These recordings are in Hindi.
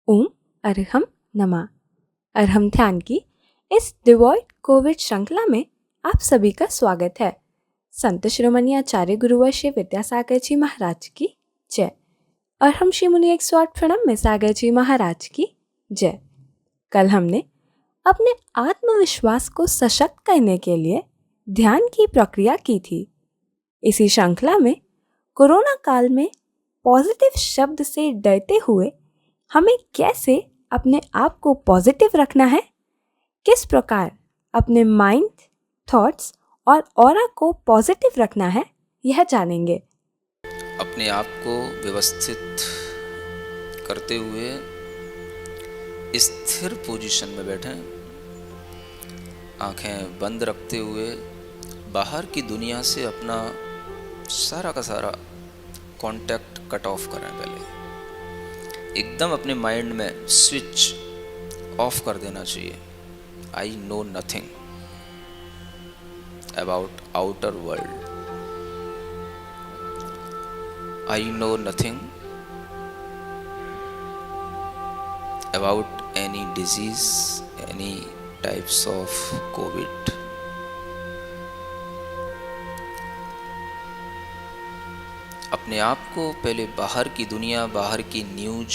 ओम अरहम नमा। अरहम ध्यान की इस डिवॉइड कोविड श्रृंखला में आप सभी का स्वागत है। संत शिरोमणि आचार्य गुरुवर श्री विद्यासागर जी महाराज की जय। अरहम श्री मुनि 108 प्रणम में सागर जी महाराज की जय। कल हमने अपने आत्मविश्वास को सशक्त करने के लिए ध्यान की प्रक्रिया की थी। इसी श्रृंखला में कोरोना काल में पॉजिटिव शब्द से डरते हुए हमें कैसे अपने आप को पॉजिटिव रखना है, किस प्रकार अपने माइंड, थॉट्स और ऑरा को पॉजिटिव रखना है, यह जानेंगे। अपने आप को व्यवस्थित करते हुए स्थिर पोजीशन में बैठें, आंखें बंद रखते हुए बाहर की दुनिया से अपना सारा का सारा कांटेक्ट कट ऑफ करें। पहले एकदम अपने माइंड में स्विच ऑफ कर देना चाहिए। I know nothing about outer world. I know nothing about any disease, any types of COVID. अपने आप को पहले बाहर की दुनिया, बाहर की न्यूज,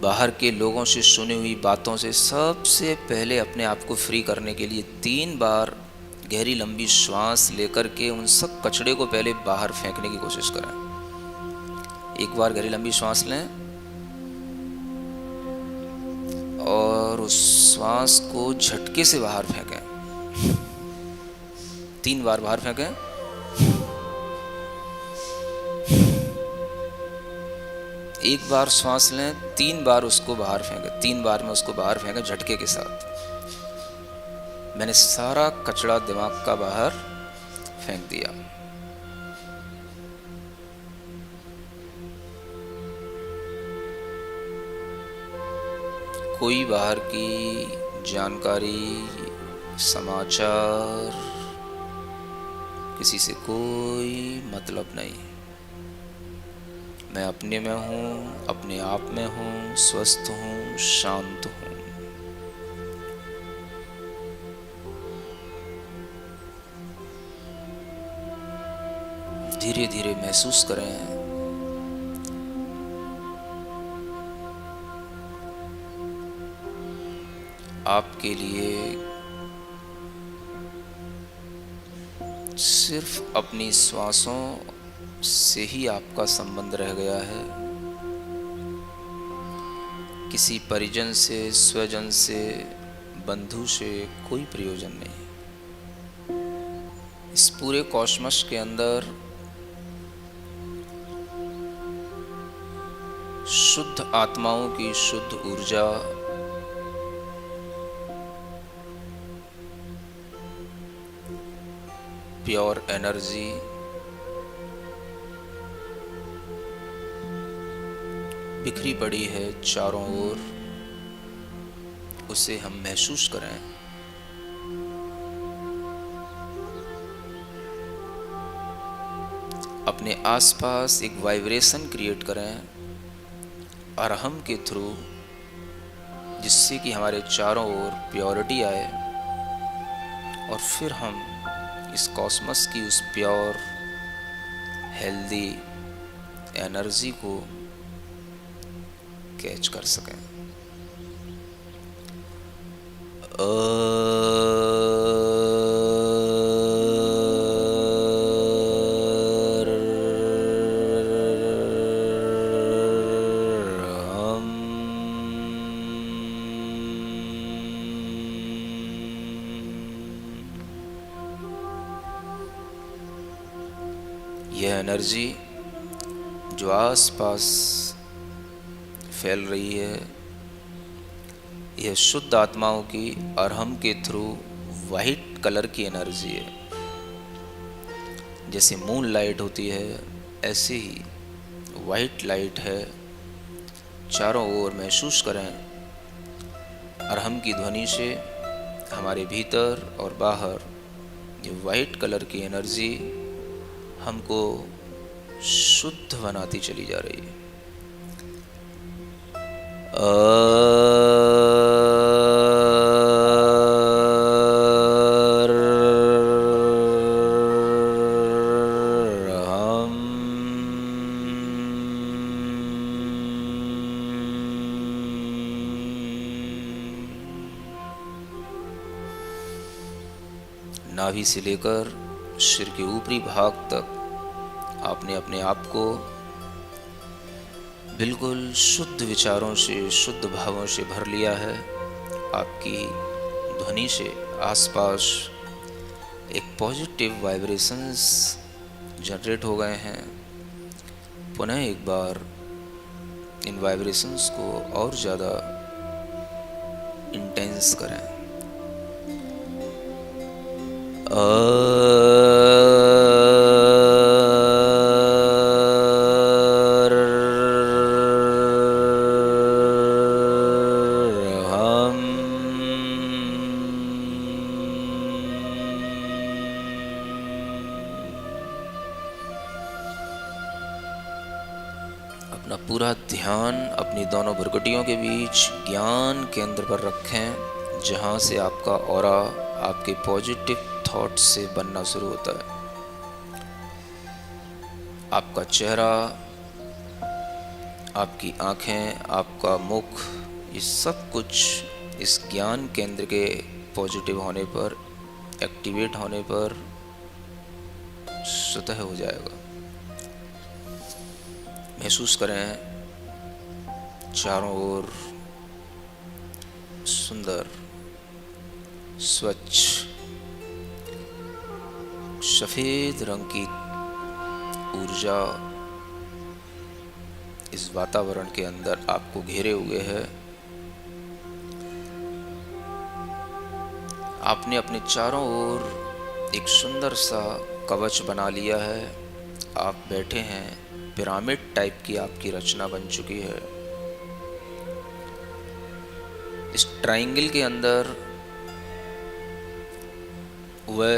बाहर के लोगों से सुनी हुई बातों से सबसे पहले अपने आप को फ्री करने के लिए 3 बार गहरी लंबी श्वास लेकर के उन सब कचड़े को पहले बाहर फेंकने की कोशिश करें। एक बार गहरी लंबी श्वास लें और उस श्वास को झटके से बाहर फेंकें। 3 बार बाहर फेंकें। एक बार श्वास लें, 3 बार उसको बाहर फेंकें। 3 बार में उसको बाहर फेंकें झटके के साथ। मैंने सारा कचरा दिमाग का बाहर फेंक दिया। कोई बाहर की जानकारी, समाचार, किसी से कोई मतलब नहीं। मैं अपने में हूँ, अपने आप में हूँ, स्वस्थ हूँ, शांत हूँ। धीरे धीरे महसूस करें आपके लिए सिर्फ अपनी श्वासों से ही आपका संबंध रह गया है। किसी परिजन से, स्वजन से, बंधु से कोई प्रयोजन नहीं। इस पूरे कॉस्मस के अंदर शुद्ध आत्माओं की शुद्ध ऊर्जा, प्योर एनर्जी बिखरी पड़ी है चारों ओर। उसे हम महसूस करें। अपने आसपास एक वाइब्रेशन क्रिएट करें अरहम के थ्रू, जिससे कि हमारे चारों ओर प्योरिटी आए और फिर हम इस कॉस्मस की उस प्योर हेल्दी एनर्जी को कैच कर सकें। यह एनर्जी जो आसपास फैल रही है, यह शुद्ध आत्माओं की अरहम के थ्रू वाइट कलर की एनर्जी है। जैसे मून लाइट होती है, ऐसे ही वाइट लाइट है। चारों ओर महसूस करें अरहम की ध्वनि से हमारे भीतर और बाहर ये वाइट कलर की एनर्जी हमको शुद्ध बनाती चली जा रही है। अरहम। नाभि से लेकर सिर के ऊपरी भाग तक आपने अपने आप को बिल्कुल शुद्ध विचारों से, शुद्ध भावों से भर लिया है। आपकी ध्वनि से आसपास एक पॉजिटिव वाइब्रेशंस जनरेट हो गए हैं। पुनः एक बार इन वाइब्रेशंस को और ज़्यादा इंटेंस करें। अपना पूरा ध्यान अपनी दोनों भुरकुटियों के बीच ज्ञान केंद्र पर रखें, जहाँ से आपका ऑरा आपके पॉजिटिव थॉट से बनना शुरू होता है। आपका चेहरा, आपकी आँखें, आपका मुख, ये सब कुछ इस ज्ञान केंद्र के पॉजिटिव होने पर, एक्टिवेट होने पर स्वतः हो जाएगा। महसूस करें चारों ओर सुंदर, स्वच्छ, सफेद रंग की ऊर्जा इस वातावरण के अंदर आपको घेरे हुए है। आपने अपने चारों ओर एक सुंदर सा कवच बना लिया है। आप बैठे हैं, पिरामिड टाइप की आपकी रचना बन चुकी है। इस ट्रायंगल के अंदर वह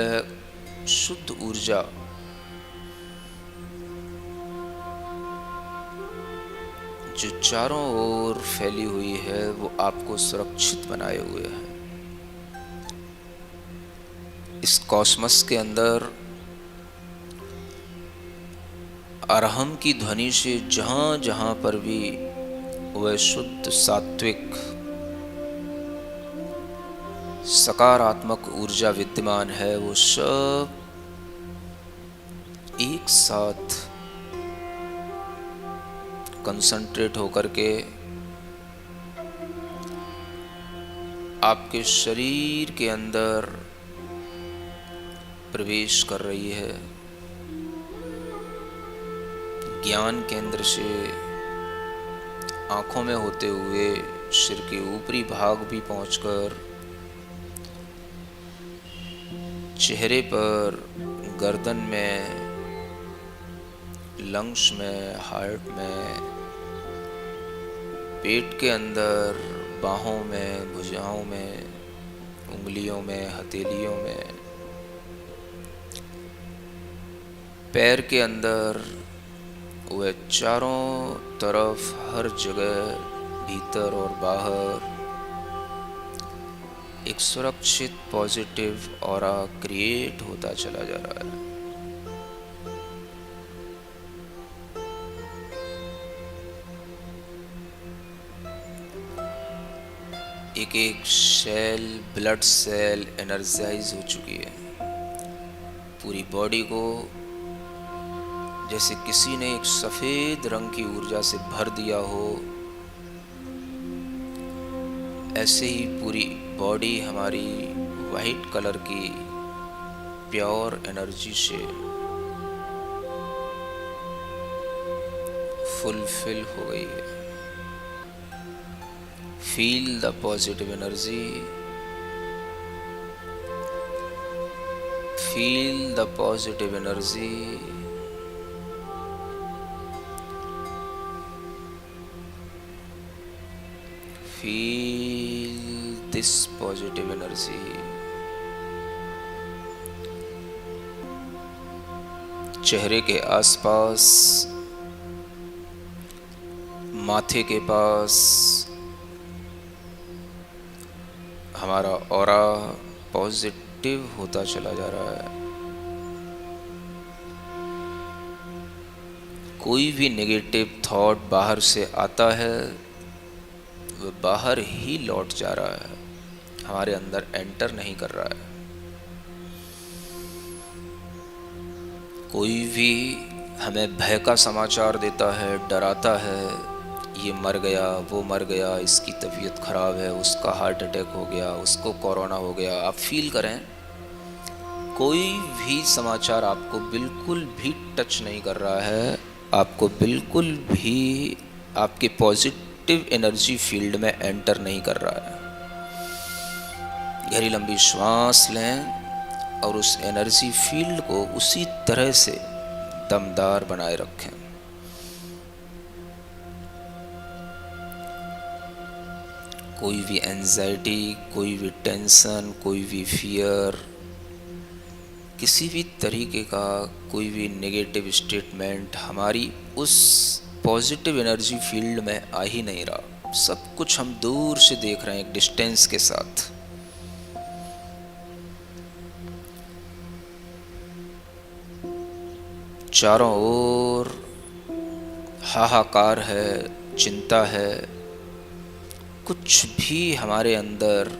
शुद्ध ऊर्जा जो चारों ओर फैली हुई है, वो आपको सुरक्षित बनाए हुए है। इस कॉस्मस के अंदर अरहम की ध्वनि से जहाँ जहाँ पर भी वह शुद्ध, सात्विक, सकारात्मक ऊर्जा विद्यमान है, वो सब एक साथ कंसंट्रेट होकर के आपके शरीर के अंदर प्रवेश कर रही है। ज्ञान केंद्र से आँखों में होते हुए सिर के ऊपरी भाग भी पहुंचकर चेहरे पर, गर्दन में, लंग्स में, हार्ट में, पेट के अंदर, बाहों में, भुजाओं में, उंगलियों में, हथेलियों में, पैर के अंदर, वह चारों तरफ, हर जगह, भीतर और बाहर एक सुरक्षित पॉजिटिव ऑरा क्रिएट होता चला जा रहा है। एक एक सेल, ब्लड सेल एनर्जाइज हो चुकी है। पूरी बॉडी को जैसे किसी ने एक सफेद रंग की ऊर्जा से भर दिया हो, ऐसे ही पूरी बॉडी हमारी वाइट कलर की प्योर एनर्जी से फुलफिल हो गई है। Feel the positive energy, feel the positive energy, feel this positive energy। चेहरे के आसपास, माथे के पास, हमारा ऑरा पॉजिटिव होता चला जा रहा है। कोई भी नेगेटिव थॉट बाहर से आता है वो बाहर ही लौट जा रहा है, हमारे अंदर एंटर नहीं कर रहा है। कोई भी हमें भय का समाचार देता है, डराता है, ये मर गया, वो मर गया, इसकी तबीयत खराब है, उसका हार्ट अटैक हो गया, उसको कोरोना हो गया। आप फील करें, कोई भी समाचार आपको बिल्कुल भी टच नहीं कर रहा है, आपको बिल्कुल भी आपके पॉजिटिव एनर्जी फील्ड में एंटर नहीं कर रहा है। गहरी लंबी श्वास लें और उस एनर्जी फील्ड को उसी तरह से दमदार बनाए रखें। कोई भी एंजाइटी, कोई भी टेंशन, कोई भी फियर, किसी भी तरीके का कोई भी नेगेटिव स्टेटमेंट हमारी उस पॉजिटिव एनर्जी फील्ड में आ ही नहीं रहा। सब कुछ हम दूर से देख रहे हैं, एक डिस्टेंस के साथ। चारों ओर हाहाकार है, चिंता है, कुछ भी हमारे अंदर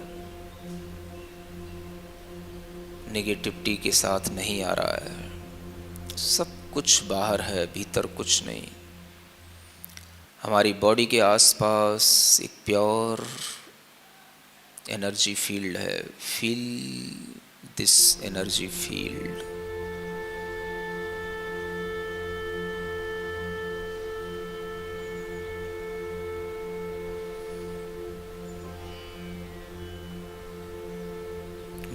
नेगेटिविटी के साथ नहीं आ रहा है। सब कुछ बाहर है, भीतर कुछ नहीं। हमारी बॉडी के आसपास एक प्योर एनर्जी फील्ड है। Feel this energy field.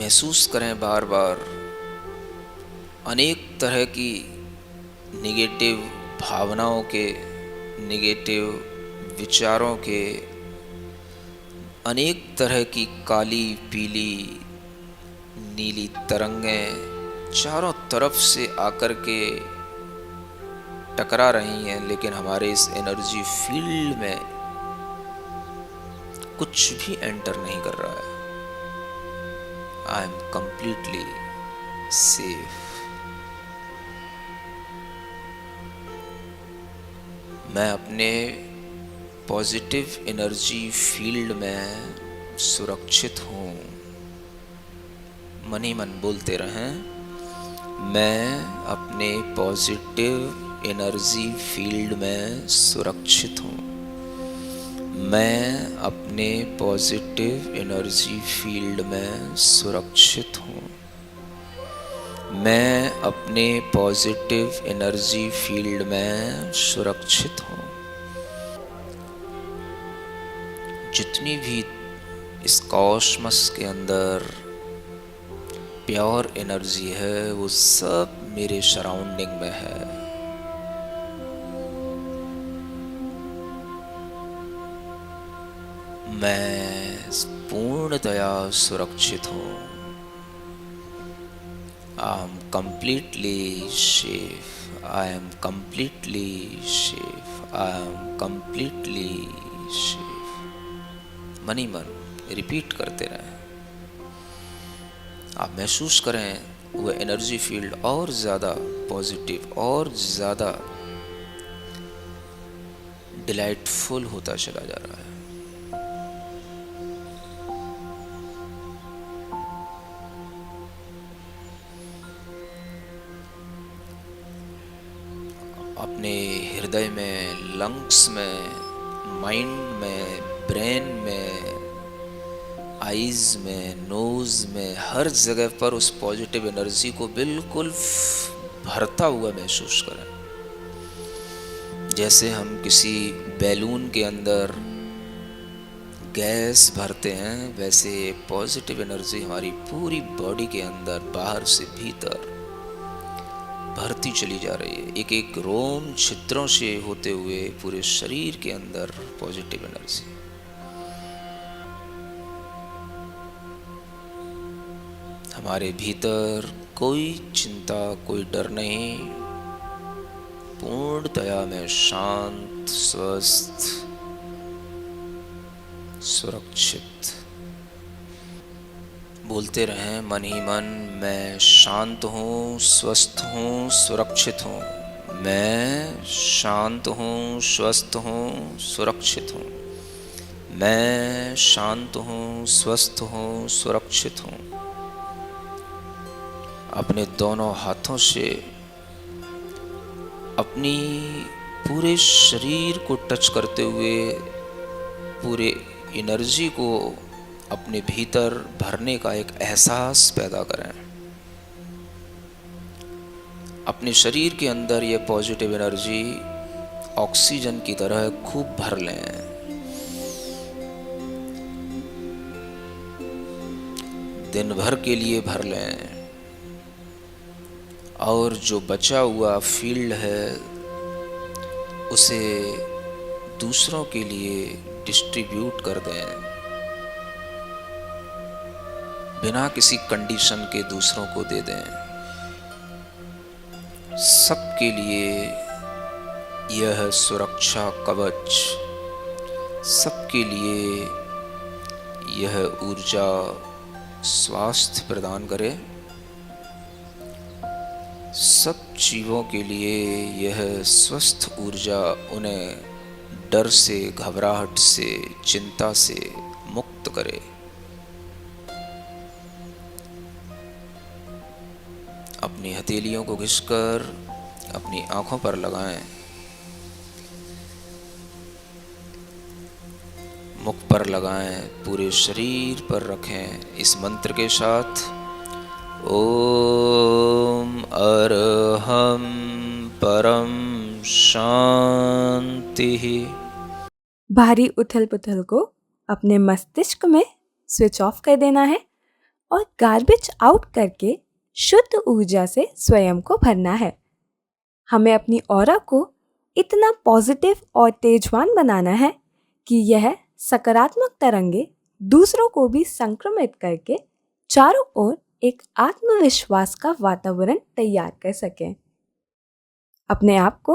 महसूस करें बार बार अनेक तरह की नेगेटिव भावनाओं के, नेगेटिव विचारों के, अनेक तरह की काली, पीली, नीली तरंगें चारों तरफ से आकर के टकरा रही हैं, लेकिन हमारे इस एनर्जी फील्ड में कुछ भी एंटर नहीं कर रहा है। I am completely safe. मैं अपने पॉजिटिव एनर्जी फील्ड में सुरक्षित हूँ। मन ही मन बोलते रहें, मैं अपने पॉजिटिव एनर्जी फील्ड में सुरक्षित हूँ। मैं अपने पॉजिटिव एनर्जी फील्ड में सुरक्षित हूँ। मैं अपने पॉजिटिव एनर्जी फील्ड में सुरक्षित हूँ। जितनी भी इस कॉस्मस के अंदर प्योर एनर्जी है वो सब मेरे सराउंडिंग में है। मैं पूर्णतया सुरक्षित हूँ। I am completely safe. I am completely safe. I am completely safe. मन ही मन रिपीट करते रहें। आप महसूस करें वो एनर्जी फील्ड और ज़्यादा पॉजिटिव, और ज़्यादा डिलाइटफुल होता चला जा रहा है। अपने हृदय में, लंग्स में, माइंड में, ब्रेन में, आईज में, नोज में, हर जगह पर उस पॉजिटिव एनर्जी को बिल्कुल भरता हुआ महसूस करें। जैसे हम किसी बैलून के अंदर गैस भरते हैं, वैसे पॉजिटिव एनर्जी हमारी पूरी बॉडी के अंदर, बाहर से भीतर भरती चली जा रही है। एक एक रोम छिद्रों से होते हुए पूरे शरीर के अंदर पॉजिटिव एनर्जी। हमारे भीतर कोई चिंता, कोई डर नहीं, पूर्णतया में शांत, स्वस्थ, सुरक्षित। बोलते रहें मन ही मन, मैं शांत हूँ, स्वस्थ हूँ, सुरक्षित हूँ। मैं शांत हूँ, स्वस्थ हूँ, सुरक्षित हूँ। मैं शांत हूँ, स्वस्थ हूँ, सुरक्षित हूँ। अपने दोनों हाथों से अपनी पूरे शरीर को टच करते हुए पूरे एनर्जी को अपने भीतर भरने का एक एहसास पैदा करें। अपने शरीर के अंदर ये पॉजिटिव एनर्जी ऑक्सीजन की तरह खूब भर लें। दिन भर के लिए भर लें और जो बचा हुआ फील्ड है उसे दूसरों के लिए डिस्ट्रीब्यूट कर दें। बिना किसी कंडीशन के दूसरों को दे दें। सबके लिए यह सुरक्षा कवच, सबके लिए यह ऊर्जा स्वास्थ्य प्रदान करे। सब जीवों के लिए यह स्वस्थ ऊर्जा उन्हें डर से, घबराहट से, चिंता से मुक्त करे। अपनी हथेलियों को घिसकर अपनी आंखों पर लगाएं। मुख पर लगाएं, पूरे शरीर पर रखें इस मंत्र के साथ, ओम अरहम परम शांति। भारी उथल पुथल को अपने मस्तिष्क में स्विच ऑफ कर देना है और गार्बेज आउट करके शुद्ध ऊर्जा से स्वयं को भरना है। हमें अपनी ऑरा को इतना पॉजिटिव और तेजवान बनाना है कि यह सकारात्मक तरंगे दूसरों को भी संक्रमित करके चारों ओर एक आत्मविश्वास का वातावरण तैयार कर सकें। अपने आप को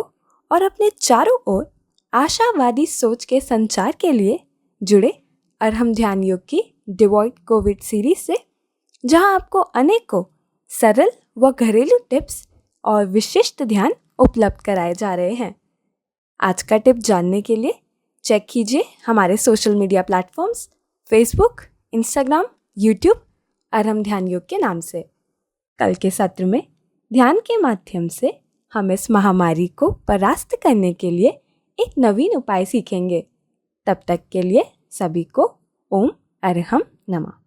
और अपने चारों ओर आशावादी सोच के संचार के लिए जुड़े अरहम ध्यान योग की डिवॉइड कोविड सीरीज से, जहां आपको अनेकों सरल व घरेलू टिप्स और विशिष्ट ध्यान उपलब्ध कराए जा रहे हैं। आज का टिप जानने के लिए चेक कीजिए हमारे social media platforms Facebook, Instagram, YouTube Arham Dhyan Yog के नाम से। कल के सत्र में ध्यान के माध्यम से हम इस महामारी को परास्त करने के लिए एक नवीन उपाय सीखेंगे। तब तक के लिए सभी को ओम अरहम नमः।